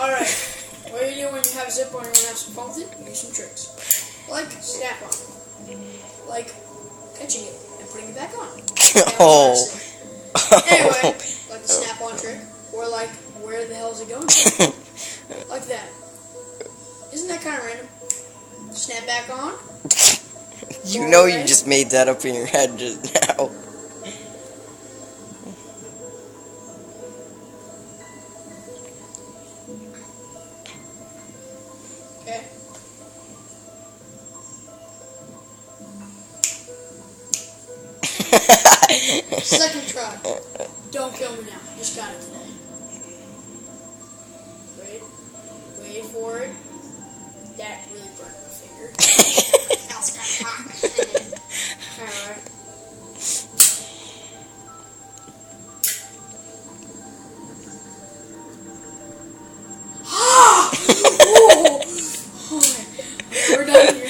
Alright, what do you do when you have Zippo and you want to have some fun with it? You use some tricks. Like snap on. Like catching it and putting it back on. Oh. Anyway, like the snap on trick. Or like, where the hell is it going? Like that. Isn't that kind of random? Snap back on. You know you just made that up in your head just now. Okay. Second try. Don't kill me now. Just got it today. Wait for it. That really burned my finger. That was kind of hot. Alright. Ah! Oh! We're done here.